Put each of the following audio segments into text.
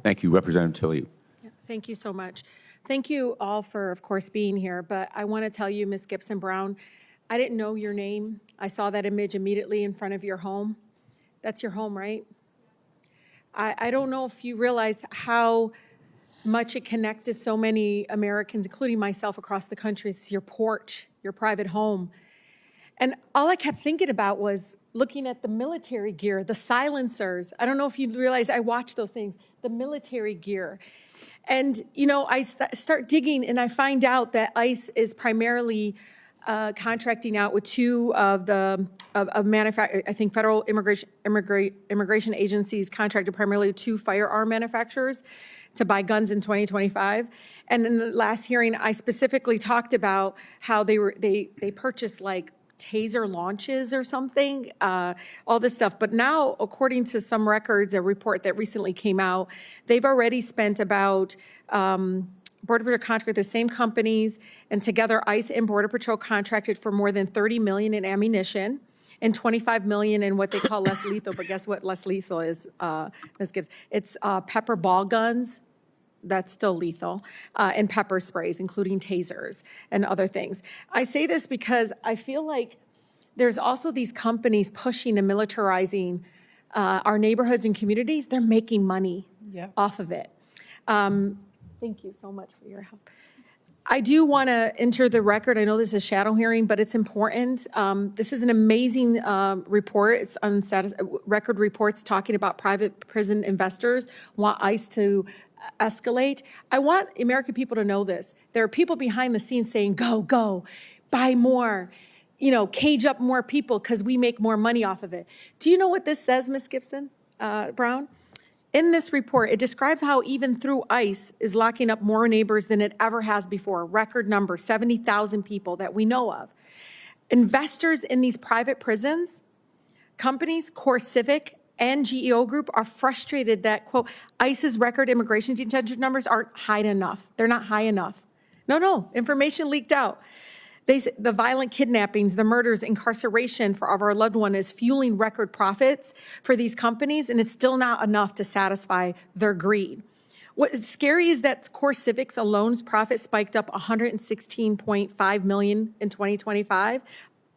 Thank you. Representative Tlaib. Thank you so much. Thank you all for, of course, being here. But I want to tell you, Ms. Gibson Brown, I didn't know your name. I saw that image immediately in front of your home. That's your home, right? I don't know if you realize how much it connected so many Americans, including myself, across the country. It's your porch, your private home. And all I kept thinking about was looking at the military gear, the silencers. I don't know if you realize I watch those things, the military gear. And, you know, I start digging and I find out that ICE is primarily contracting out with two of the I think federal immigration agencies contracted primarily with two firearm manufacturers to buy guns in 2025. And in the last hearing, I specifically talked about how they purchased like taser launches or something, all this stuff. But now, according to some records, a report that recently came out, they've already spent about Border Patrol contract with the same companies, and together ICE and Border Patrol contracted for more than $30 million in ammunition and $25 million in what they call less lethal. But guess what less lethal is, Ms. Gibbs? It's pepper ball guns. That's still lethal, and pepper sprays, including tasers and other things. I say this because I feel like there's also these companies pushing and militarizing our neighborhoods and communities. They're making money off of it. Thank you so much for your help. I do want to enter the record. I know this is a shadow hearing, but it's important. This is an amazing report. It's on record reports talking about private prison investors want ICE to escalate. I want American people to know this. There are people behind the scenes saying, go, go, buy more, you know, cage up more people because we make more money off of it. Do you know what this says, Ms. Gibson Brown? In this report, it describes how even through ICE is locking up more neighbors than it ever has before. Record number, 70,000 people that we know of. Investors in these private prisons, companies, CoreCivic, and GEO Group are frustrated that, quote, ICE's record immigration detention numbers aren't high enough. They're not high enough. No, information leaked out. The violent kidnappings, the murders, incarceration for our loved one is fueling record profits for these companies, and it's still not enough to satisfy their greed. What's scary is that CoreCivic's alone's profit spiked up $116.5 million in 2025,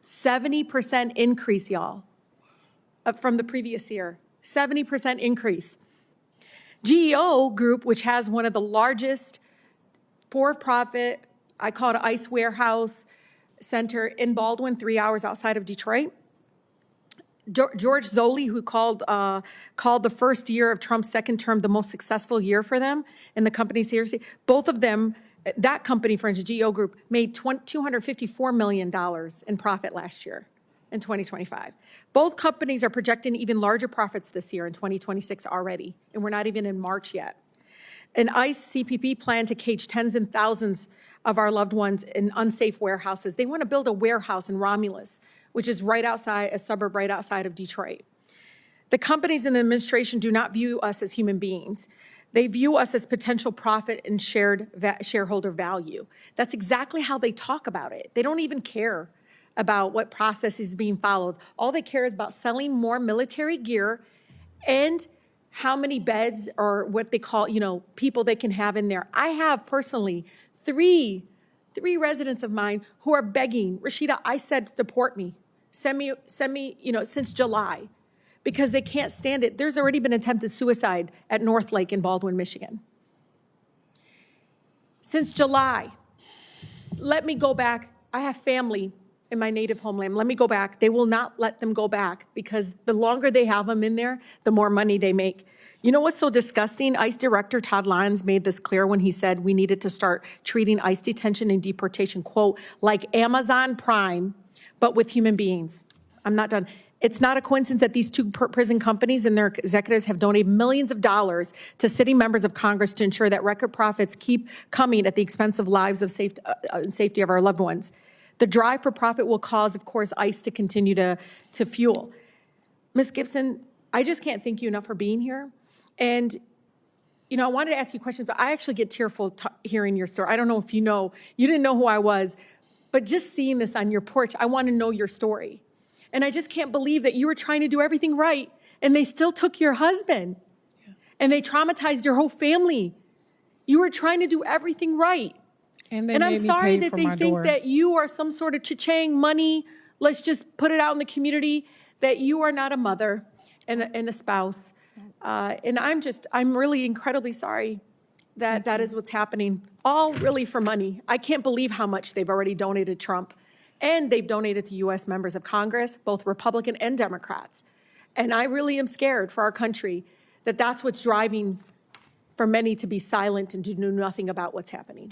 70% increase, y'all, from the previous year, 70% increase. GEO Group, which has one of the largest for-profit, I call it ICE warehouse center in Baldwin, 3 hours outside of Detroit. George Zoley, who called the first year of Trump's second term the most successful year for them in the company's history. Both of them, that company, for instance, GEO Group, made $254 million in profit last year in 2025. Both companies are projecting even larger profits this year in 2026 already, and we're not even in March yet. An ICE CPP plan to cage tens and thousands of our loved ones in unsafe warehouses. They want to build a warehouse in Romulus, which is right outside, a suburb right outside of Detroit. The companies in the administration do not view us as human beings. They view us as potential profit and shareholder value. That's exactly how they talk about it. They don't even care about what process is being followed. All they care is about selling more military gear and how many beds or what they call, you know, people they can have in there. I have personally three residents of mine who are begging, Rashida, I said, deport me. Send me, you know, since July, because they can't stand it. There's already been attempted suicide at North Lake in Baldwin, Michigan. Since July, let me go back. I have family in my native homeland. Let me go back. They will not let them go back because the longer they have them in there, the more money they make. You know what's so disgusting? ICE Director Todd Lyons made this clear when he said we needed to start treating ICE detention and deportation, quote, like Amazon Prime, but with human beings. I'm not done. It's not a coincidence that these two prison companies and their executives have donated millions of dollars to sitting members of Congress to ensure that record profits keep coming at the expense of lives of safety of our loved ones. The drive for profit will cause, of course, ICE to continue to fuel. Ms. Gibson, I just can't thank you enough for being here. And, you know, I wanted to ask you questions, but I actually get tearful hearing your story. I don't know if you know, you didn't know who I was, but just seeing this on your porch, I want to know your story. And I just can't believe that you were trying to do everything right and they still took your husband. Yeah. and they traumatized your whole family. You were trying to do everything right. And I'm made me sorry pay that for they my think door. that you are some sort of cha-chang money. Let's just put it out in the community, that you are not a mother and a spouse. And I'm really incredibly sorry that that is what's happening, all really for money. I can't believe how much they've already donated Trump, and they've donated to U.S. members of Congress, both Republican and Democrats. And I really am scared for our country that that's what's driving for many to be silent and to do nothing about what's happening.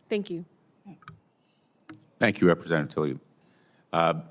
Thank you. Thank you, Representative Tlaib.